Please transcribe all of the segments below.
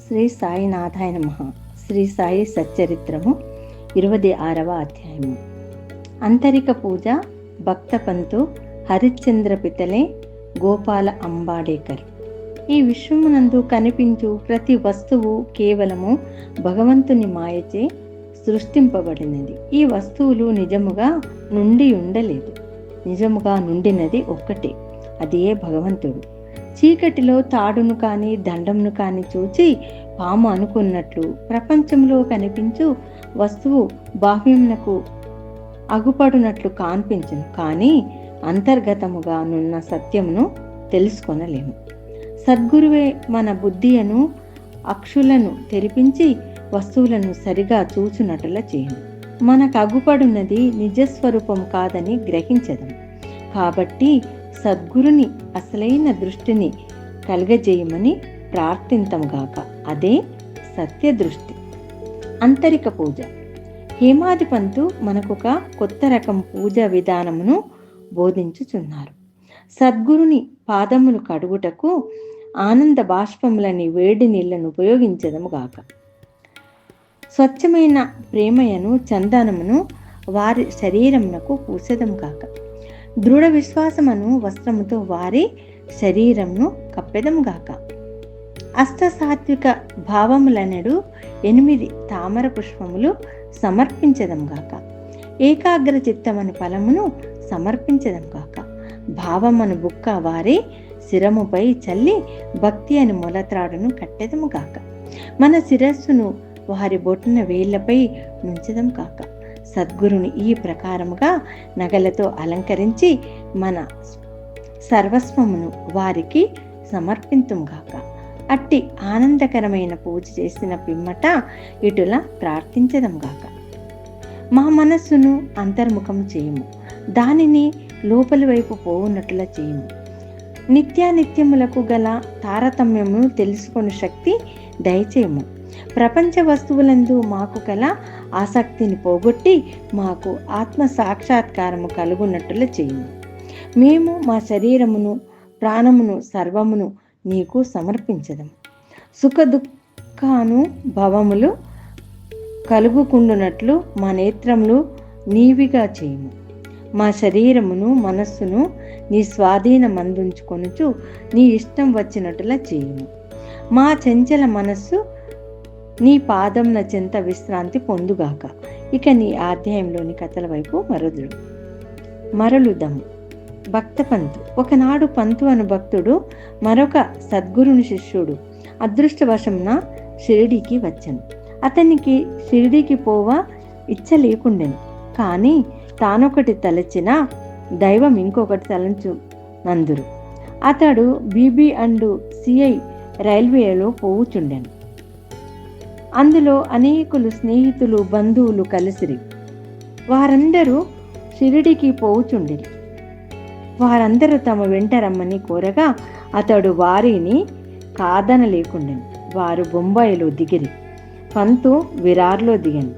శ్రీ సాయినాథాయ నమః. శ్రీ సాయి సచ్చరిత్రము 26వ అధ్యాయము. అంతరిక పూజ. భక్త పంతు హరిశ్చంద్ర పితలే గోపాల అంబాడేకర్. ఈ విశ్వమునందు కనిపించు ప్రతి వస్తువు కేవలము భగవంతుని మాయచే సృష్టింపబడినది. ఈ వస్తువులు నిజముగా నుండి ఉండలేదు. నిజముగా నుండినది ఒక్కటే, అదే భగవంతుడు. చీకటిలో తాడును కానీ దండమును కానీ చూచి పాము అనుకున్నట్లు ప్రపంచంలో కనిపించు వస్తువు బాహ్యమునకు అగుపడునట్లు కనిపించును, కానీ అంతర్గతముగా నున్న సత్యమును తెలుసుకొనలేము. సద్గురువే మన బుద్ధియను అక్షులను తెరిపించి వస్తువులను సరిగా చూచునట్ల చేయను. మనకు అగుపడున్నది నిజస్వరూపం కాదని గ్రహించదం. కాబట్టి సద్గురుని అసలైన దృష్టిని కలుగజేయమని ప్రార్థింతంగాక. అదే సత్య దృష్టి. అంతరిక పూజ. హేమాది పంతు మనకొక కొత్త రకం పూజా విధానమును బోధించుచున్నారు. సద్గురుని పాదములు కడుగుటకు ఆనంద బాష్పములని వేడి నీళ్లను ఉపయోగించదము గాక. స్వచ్ఛమైన ప్రేమయను చందనమును వారి శరీరమునకు పూసెదము గాక. దృఢ విశ్వాసమును వస్త్రముతో వారి శరీరమును కప్పెదము గాక. అష్టసాత్విక భావములనెడు 8 తామర పుష్పములు సమర్పించదము గాక. ఏకాగ్ర చిత్తమని ఫలమును సమర్పించదము గాక. భావమను బుక్క వారి శిరముపై చల్లి భక్తి అని మొలత్రాడును కట్టెదము గాక. మన శిరస్సును వారి బొట్టున వేళ్లపై నుంచదము కాక. సద్గురుని ఈ ప్రకారముగా నగలతో అలంకరించి మన సర్వస్వమును వారికి సమర్పింతుగాక. అట్టి ఆనందకరమైన పూజ చేసిన పిమ్మట ఇటులా ప్రార్థించదంగాక. మా మనస్సును అంతర్ముఖం చేయము, దానిని లోపలి వైపు పోవునట్లా చేయము. నిత్యానిత్యములకు గల తారతమ్యమును తెలుసుకొని శక్తి దయచేయము. ప్రపంచ వస్తువులందు మాకు గల ఆసక్తిని పోగొట్టి మాకు ఆత్మ సాక్షాత్కారము కలుగునట్లు చేయము. మేము మా శరీరమును ప్రాణమును సర్వమును నీకు సమర్పించదము. సుఖ దుఃఖాను భవములు కలుగుకుండునట్లు మా నేత్రములు నీవిగా చేయము. మా శరీరమును మనస్సును నీ స్వాధీనమందుంచుకొనుచు నీ ఇష్టం వచ్చినట్లా చేయము. మా చంచల మనస్సు నీ పాదమున చెంత విశ్రాంతి పొందుగాక. ఇక నీ అధ్యాయంలోని కథల వైపు మరలుదము. భక్త పంతు. ఒకనాడు పంతు అను భక్తుడు మరొక సద్గురుని శిష్యుడు అదృష్టవశమున షిరిడీకి వచ్చాను. అతనికి షిరిడీకి పోవా ఇచ్చ లేకుండెను. కానీ తానొకటి తలచిన దైవం ఇంకొకటి తలంచు నందురు. అతడు BB&CI రైల్వేలో పోవుచుండెను. అందులో అనేకులు స్నేహితులు బంధువులు కలిసిరి. వారందరూ షిరిడికి పోవుచుండిరి. వారందరూ తమ వెంట రమ్మని కోరగా అతడు వారిని కాదనలేకుండెను. వారు బొంబాయిలో దిగిరి. పంతు విరార్లో దిగను.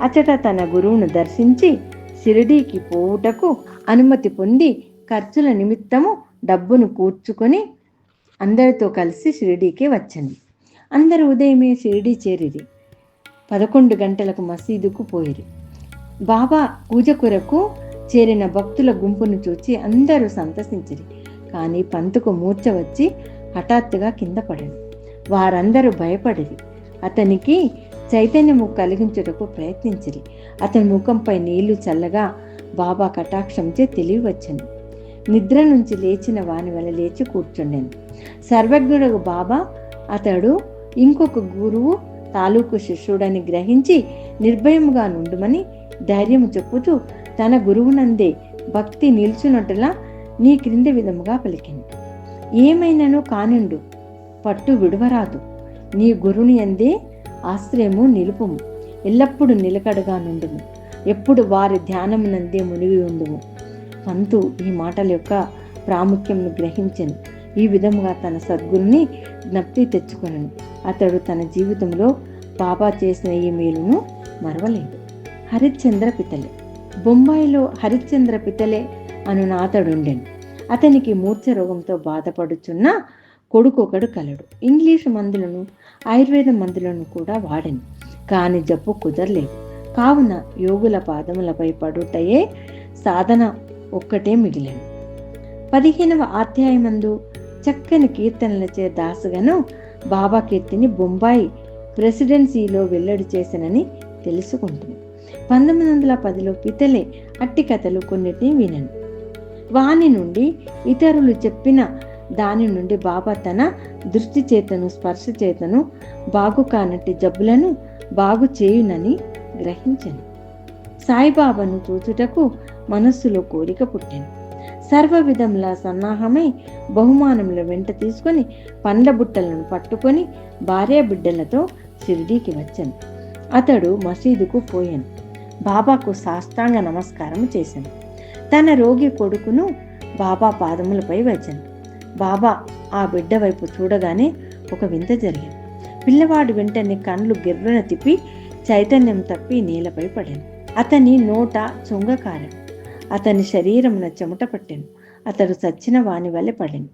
అచట తన గురువును దర్శించి షిరిడీకి పోవుటకు అనుమతి పొంది ఖర్చుల నిమిత్తము డబ్బును కూర్చుకొని అందరితో కలిసి షిరిడీకి వచ్చండి. అందరూ ఉదయమే షిరిడీ చేరిరి. 11 గంటలకు మసీదుకు పోయిరి. బాబా పూజ కొరకు చేరిన భక్తుల గుంపును చూచి అందరూ సంతసించిరి. కానీ పంతుకు మూర్ఛ వచ్చి హఠాత్తుగా కింద పడెను. వారందరూ భయపడిరి. అతనికి చైతన్యము కలిగించుటకు ప్రయత్నించిరి. అతని ముఖంపై నీళ్లు చల్లగా బాబా కటాక్షంచే తెలివి వచ్చెను. నిద్ర నుంచి లేచిన వాని వల్ల లేచి కూర్చుండెను. సర్వజ్ఞుడు బాబా అతడు ఇంకొక గురువు తాలూకు శిష్యుడని గ్రహించి నిర్భయముగా నుండుమని ధైర్యము చెప్పుతూ తన గురువునందే భక్తి నిల్చున్నట్టులా నీ క్రింది విధముగా పలికింది. ఏమైనను కానిండు, పట్టు విడువరాదు. నీ గురుని అందే ఆశ్రయము నిలుపుము. ఎల్లప్పుడూ నిలకడగా నుండుము. ఎప్పుడు వారి ధ్యానమునందే మునిగి ఉండుము. పంతు ఈ మాటల యొక్క ప్రాముఖ్యమును గ్రహించెను. ఈ విధముగా తన సద్గురుని జ్ఞప్తి తెచ్చుకొనెను. అతడు తన జీవితంలో బాబా చేసిన ఈ మేలును మరవలేదు. హరిశ్చంద్ర పితలే. బొంబాయిలో హరిశ్చంద్ర పితలే అను అతడుండెను. అతనికి మూర్ఛ రోగంతో బాధపడుచున్న కొడుకొకడు కలడు. ఇంగ్లీషు మందులను ఆయుర్వేద మందులను కూడా వాడెను, కాని జబ్బు కుదరలేదు. కావున యోగుల పాదములపై పడుటయే సాధన ఒక్కటే మిగిలాను. 15వ అధ్యాయమందు చక్కని కీర్తనలచే దాసుగను బాబా కీర్తిని బొంబాయి ప్రెసిడెన్సీలో వెల్లడి చేసినని తెలుసుకుంటుంది. 1910లో పితలే అట్టి కథలు కొన్నిటిని వినను. వాని నుండి ఇతరులు చెప్పిన దాని నుండి బాబా తన దృష్టి చేతను స్పర్శ చేతను బాగు కానట్టి జబ్బులను బాగు చేయునని గ్రహించను. సాయిబాబాను చూచుటకు మనస్సులో కోరిక పుట్టాను. సర్వ విధముల సన్నాహమై బహుమానముల వెంట తీసుకొని పండ్ల బుట్టలను పట్టుకొని భార్య బిడ్డలతో షిరిడీకి వచ్చాను. అతడు మసీదుకు పోయాను. బాబాకు సాష్టాంగ నమస్కారం చేశాను. తన రోగి కొడుకును బాబా పాదములపై వచ్చాను. బాబా ఆ బిడ్డ వైపు చూడగానే ఒక వింత జరిగింది. పిల్లవాడు వెంటనే కండ్లు గిర్రున తిప్పి చైతన్యం తప్పి నేలపై పడాను. అతని నోట చొంగకారాడు. అతని శరీరమున చెమట పట్టాను. అతడు చచ్చిన వాని వలె పడాను.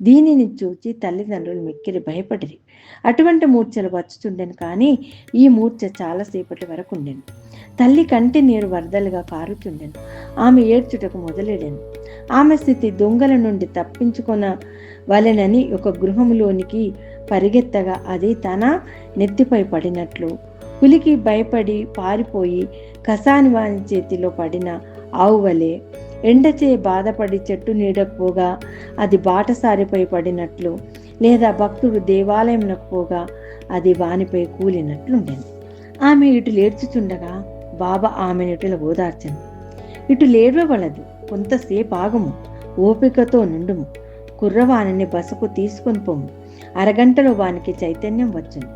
దీనిని చూచి తల్లిదండ్రులు మిక్కిరి భయపడిరి. అటువంటి మూర్ఛలు వచ్చుచుండెను, కానీ ఈ మూర్ఛ చాలాసేపటి వరకు ఉండెను. తల్లి కంటి నీరు వరదలుగా కారుచుండెను. ఆమె ఏడ్చుటకు మొదలెడాను. ఆమె స్థితి దొంగల నుండి తప్పించుకొన వలెనని ఒక గృహములోనికి పరిగెత్తగా అది తన నెత్తిపై పడినట్లు, పులికి భయపడి పారిపోయి కసాని వాని చేతిలో పడిన ఆవు వలె, ఎండచే బాధపడి చెట్టు నీడకపోగా అది బాటసారిపై పడినట్లు, లేదా భక్తుడు దేవాలయంలోకి పోగా అది వానిపై కూలినట్లుండెను. ఆమె ఇటు లేడ్చుచుండగా బాబా ఆమెను ఇటుల ఓదార్చను. ఇటు లేడవలదు, కొంతసేపు ఆగము, ఓపికతో నుండుము, కుర్రవాణిని బసకు తీసుకొని పోము, అరగంటలో వానికి చైతన్యం వచ్చును.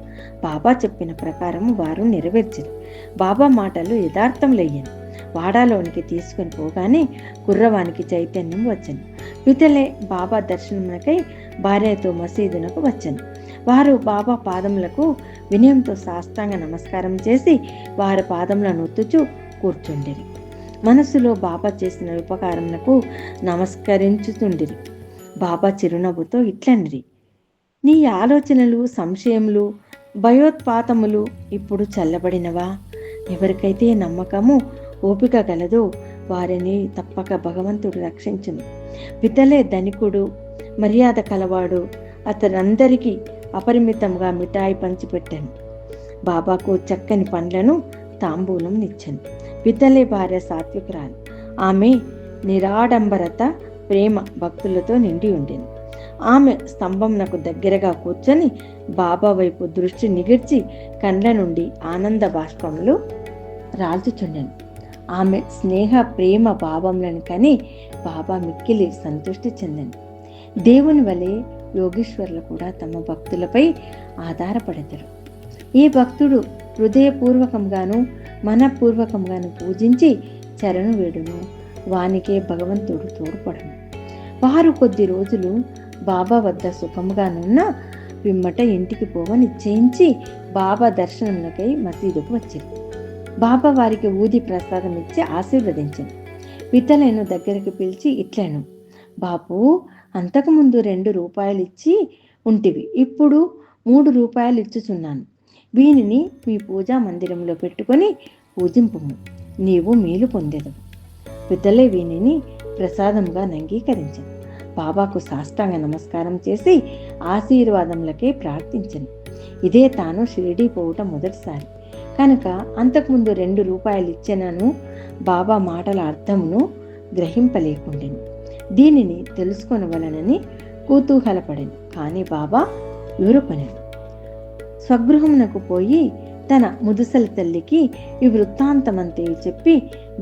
బాబా చెప్పిన ప్రకారము వారు నెరవేర్చరు. బాబా మాటలు యథార్థములయ్యాను. వాడాలోనికి తీసుకొని పోగానే కుర్రవానికి చైతన్యం వచ్చను. పితలే బాబా దర్శనమునకై భార్యతో మసీదునకు వచ్చను. వారు బాబా పాదములకు వినయంతో సాష్టాంగ నమస్కారం చేసి వారి పాదములను ఒత్తుచు కూర్చుండిరి. మనసులో బాబా చేసిన ఉపకారమునకు నమస్కరించుతుండిరి. బాబా చిరునవ్వుతో ఇట్లనిరి: నీ ఆలోచనలు, సంశయములు, భయోత్పాతములు ఇప్పుడు చల్లబడినవా? ఎవరికైతే నమ్మకము, ఓపిక గలదో వారిని తప్పక భగవంతుడు రక్షించును. పితలే ధనికుడు, మర్యాద కలవాడు. అతనందరికీ అపరిమితంగా మిఠాయి పంచిపెట్టాను. బాబాకు చక్కని పండ్లను తాంబూలం నిచ్చాను. పితలే భార్య సాత్వికురాలు. ఆమె నిరాడంబరత, ప్రేమ, భక్తులతో నిండి ఉండేది. ఆమె స్తంభంనకు దగ్గరగా కూర్చొని బాబా వైపు దృష్టి నిగిర్చి కండ్ల నుండి ఆనంద బాష్పములు రాల్చుచుండెను. ఆమె స్నేహ ప్రేమ భావములను కని బాబా మిక్కిలి సంతృష్టి చెందెను. దేవుని వలె యోగీశ్వరులు కూడా తమ భక్తులపై ఆధారపడతారు. ఈ భక్తుడు హృదయపూర్వకంగాను మనపూర్వకంగాను పూజించి చరణు వేడును, వానికే భగవంతుడు తోడ్పడను. వారు కొద్ది రోజులు బాబా వద్ద సుఖముగానున్న పిమ్మట ఇంటికి పోవ నిశ్చయించి బాబా దర్శనమునకై మసీదుకు వచ్చారు. బాబా వారికి ఊది ప్రసాదం ఇచ్చి ఆశీర్వదించాను. పితలను దగ్గరికి పిలిచి ఇట్లను: బాబు, అంతకుముందు 2 రూపాయలు ఇచ్చి ఉంటివి, ఇప్పుడు 3 రూపాయలు ఇచ్చుచున్నాను. వీనిని మీ పూజా మందిరంలో పెట్టుకొని పూజింపుము, నీవు మేలు పొందెదవు. పితలే వీనిని ప్రసాదంగా అంగీకరించాను. బాబాకు సాష్టాంగ నమస్కారం చేసి ఆశీర్వాదములకే ప్రార్థించను. ఇదే తాను షిరిడీ పోవటం మొదటిసారి కనుక అంతకుముందు 2 రూపాయలు ఇచ్చెనను బాబా మాటల అర్థమును గ్రహింపలేకుండెను. దీనిని తెలుసుకొనవలనని కుతూహలపడెను. కానీ బాబా యూరపనెను. స్వగృహమునకు పోయి తన ముదుసలి తల్లికి ఈ వృత్తాంతమంతే చెప్పి,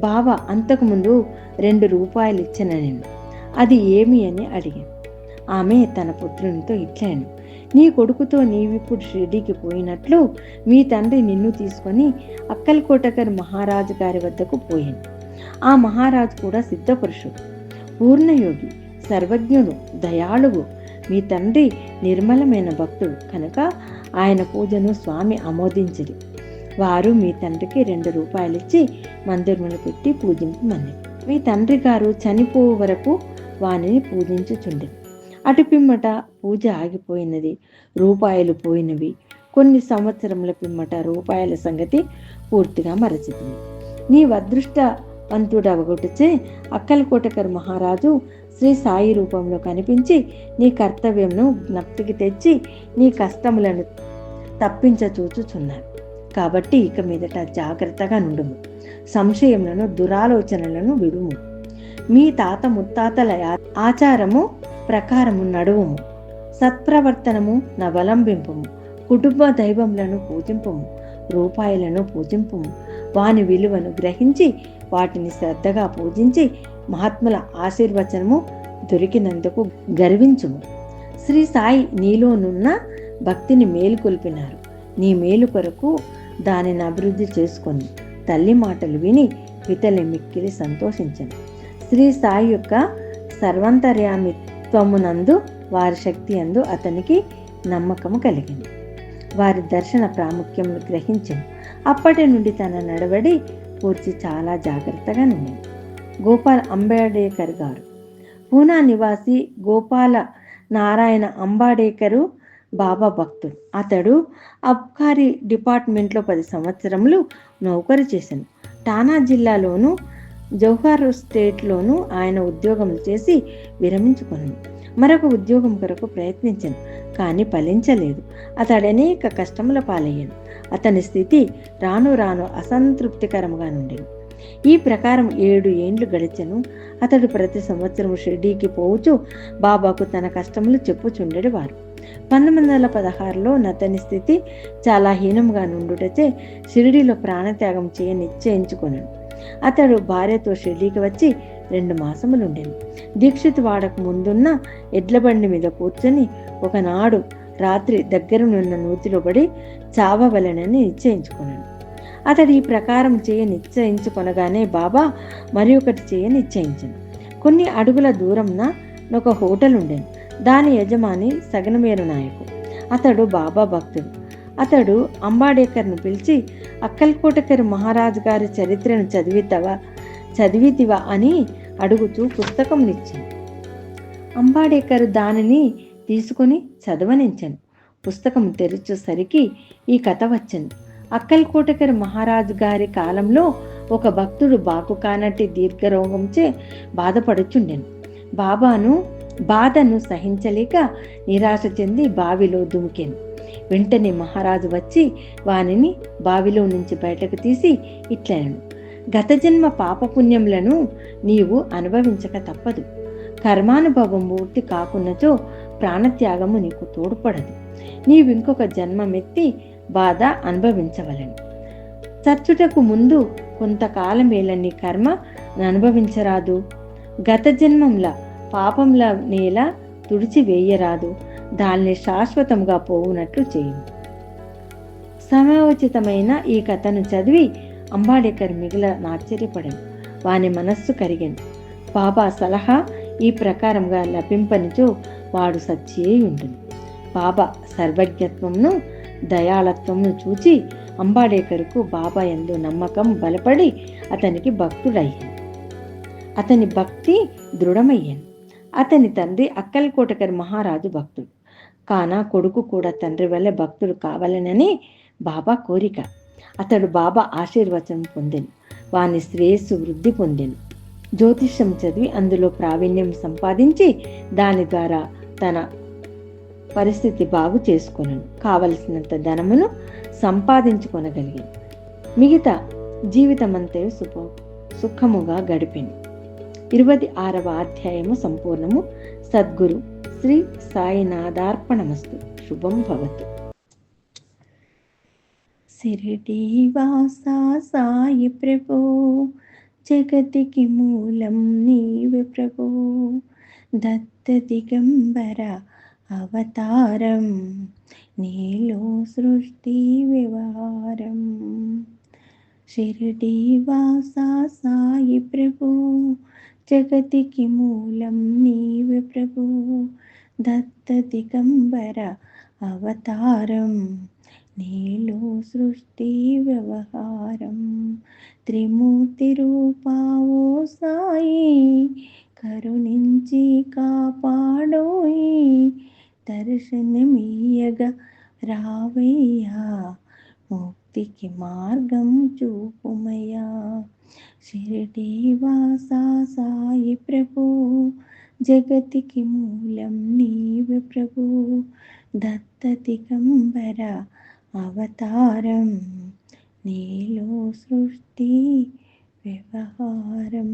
బాబా అంతకుముందు 2 రూపాయలు ఇచ్చెననెను, అది ఏమి అని అడిగాను. ఆమె తన పుత్రునితో ఇట్లను: నీ కొడుకుతో నీవిప్పుడు షిరిడీకి పోయినట్లు మీ తండ్రి నిన్ను తీసుకొని అక్కల్కోటకర్ మహారాజు గారి వద్దకు పోయాను. ఆ మహారాజు కూడా సిద్ధపురుషుడు, పూర్ణయోగి, సర్వజ్ఞుడు, దయాళువు. మీ తండ్రి నిర్మలమైన భక్తుడు కనుక ఆయన పూజను స్వామి ఆమోదించిరి. వారు మీ తండ్రికి 2 రూపాయలు ఇచ్చి మందిరములు పెట్టి పూజింపమన్నారు. మీ తండ్రి గారు చనిపోవు వరకు వానిని పూజించుచుండెను. అటు పిమ్మట పూజ ఆగిపోయినది, రూపాయలు పోయినవి. కొన్ని సంవత్సరముల పిమ్మట రూపాయల సంగతి పూర్తిగా మరచితిని. నీవు అదృష్టవంతుడవగొట్టుచే అక్కలకోటకర్ మహారాజు శ్రీ సాయి రూపంలో కనిపించి నీ కర్తవ్యంను జ్ఞప్తికి తెచ్చి నీ కష్టములను తప్పించచూచుచున్నారు. కాబట్టి ఇక మీదట జాగ్రత్తగా నుండుము. సంశయములను, దురాలోచనలను విడుము. మీ తాత ముత్తాతల ఆచారము ప్రకారము నడువుము. సత్ప్రవర్తనము నవలంబింపుము. కుటుంబ దైవములను పూజింపుము. రూపాయలను పూజింపుము. వాని విలువను గ్రహించి వాటిని శ్రద్ధగా పూజించి మహాత్ముల ఆశీర్వచనము దొరికినందుకు గర్వించుము. శ్రీ సాయి నీలోనున్న భక్తిని మేలుకొల్పినారు. నీ మేలు కొరకు దానిని అభివృద్ధి చేసుకొని తల్లి మాటలు విని పితలి మిక్కిలి సంతోషించను. శ్రీ సాయి యొక్క సర్వంతర్యామిత్వమునందు వారి శక్తి అందు అతనికి నమ్మకము కలిగింది. వారి దర్శన ప్రాముఖ్యమును గ్రహించను. అప్పటి నుండి తన నడవడి పూర్తి చాలా జాగ్రత్తగా నుండి. గోపాల్ అంబేడ్కర్ గారు పూనా నివాసి గోపాల నారాయణ అంబాడేకరు బాబా భక్తుడు. అతడు అబ్కారీ డిపార్ట్మెంట్లో 10 సంవత్సరములు నౌకరు చేశాను. టానా జిల్లాలోను జౌహర్ స్టేట్లోనూ ఆయన ఉద్యోగం చేసి విరమించుకున్నాను. మరొక ఉద్యోగం కొరకు ప్రయత్నించాను, కానీ ఫలించలేదు. అతడు అనేక కష్టముల పాలయ్యాడు. అతని స్థితి రాను రాను అసంతృప్తికరంగా నుండేది. ఈ ప్రకారం 7 ఏండ్లు గడిచెను. అతడు ప్రతి సంవత్సరం షిర్డీకి పోవచ్చు బాబాకు తన కష్టములు చెప్పుచుండేవారు. 1916లో అతని స్థితి చాలా హీనంగా నుండుటచే షిరిడీలో ప్రాణత్యాగం చేయ నిశ్చయించుకున్నాడు. అతడు భార్యతో షిరిడీకి వచ్చి 2 మాసములుండెను. దీక్షిత్ వాడకు ముందున్న ఎడ్లబండి మీద కూర్చొని ఒకనాడు రాత్రి దగ్గరనున్న నూతిలో పడి చావవలెనని నిశ్చయించుకున్నాడు. అతడు ఈ ప్రకారం చేయ నిశ్చయించుకొనగానే బాబా మరి ఒకటి చేయ నిశ్చయించాను. కొన్ని అడుగుల దూరంన ఒక హోటల్ ఉండేను. దాని యజమాని సగనమేరు నాయకు. అతడు బాబా భక్తుడు. అతడు అంబాడేకర్ను పిలిచి అక్కల్కోటకర్ మహారాజు గారి చరిత్రను చదివితివా అని అడుగుతూ పుస్తకంనిచ్చాను. అంబాడేకర్ దానిని తీసుకుని చదవనించాను. పుస్తకం తెరిచేసరికి ఈ కథ వచ్చాను. అక్కల్కోటకర్ మహారాజు గారి కాలంలో ఒక భక్తుడు బాకు కానట్టి దీర్ఘరోగంచే బాధపడుచుండెను. బాధను సహించలేక నిరాశ చెంది బావిలో దుమికెను. వెంటనే మహారాజు వచ్చి వానిని బావిలో నుంచి బయటకు తీసి ఇట్లనెను, గత జన్మ పాపపుణ్యములను నీవు అనుభవించక తప్పదు. కర్మానుభవం పూర్తి కాకున్నచో ప్రాణత్యాగము నీకు తోడ్పడదు. నీవు ఇంకొక జన్మమెత్తి బాధ అనుభవించవలను. చచ్చుటకు ముందు కొంతకాలమేళ నీ కర్మ అనుభవించరాదు. గత జన్మంల పాపంల నేల తుడిచివేయరాదు. దాన్ని శాశ్వతంగా పోవునట్లు చేయు. సమయోచితమైన ఈ కథను చదివి అంబాడేకర్ మిగిల ఆశ్చర్యపడను. వాని మనస్సు కరిగెను. బాబా సలహా ఈ ప్రకారంగా లభింపనిచో వాడు సచ్చియేయుండును. బాబా సర్వజ్ఞత్వమును దయాళత్వమును చూచి అంబాడేకర్కు బాబా యందు నమ్మకం బలపడి అతనికి భక్తుడయ్యాను. అతని భక్తి దృఢమయ్యాను. అతని తండ్రి అక్కల్కోటకర్ మహారాజు భక్తుడు కాన కొడుకు కూడా తండ్రి వల్ల భక్తుడు కావాలనని బాబా కోరిక. అతడు బాబా ఆశీర్వచనం పొందెను. వాని శ్రేయస్సు వృద్ధి పొందెను. జ్యోతిష్యం చదివి అందులో ప్రావీణ్యం సంపాదించి దాని ద్వారా తన పరిస్థితి బాగు చేసుకొనను. కావలసినంత ధనమును సంపాదించుకొనగలిగాను. మిగతా జీవితమంతయు సుఖముగా గడిపాను. 26వ అధ్యాయము సంపూర్ణము. సద్గురు శ్రీ సాయినాథార్పణమస్తు. శుభం భవతు. శిరిడీ వాసా సాయి ప్రభో, జగతికి మూలం నీవే ప్రభో. దత్త దిగంబర అవతారం, నీలో సృష్టి వ్యవహారం. షిరిడీ వాసా సాయి ప్రభో, జగతికి మూలం నీవే ప్రభో. దత్త దిగంబర అవతారం, నీలో సృష్టి వ్యవహారం. త్రిమూర్తి రూపావో సాయి, కరుణించి కాపాడోయి, దర్శనమీయగా రావయ్యా, ముక్తికి మార్గం చూపుమయ్యా. షిరిడీ వాసా సాయి ప్రభు, జగతికి మూలం నీవే ప్రభు. దత్త దిగంబర అవతారం, నీలో సృష్టి వ్యవహారం.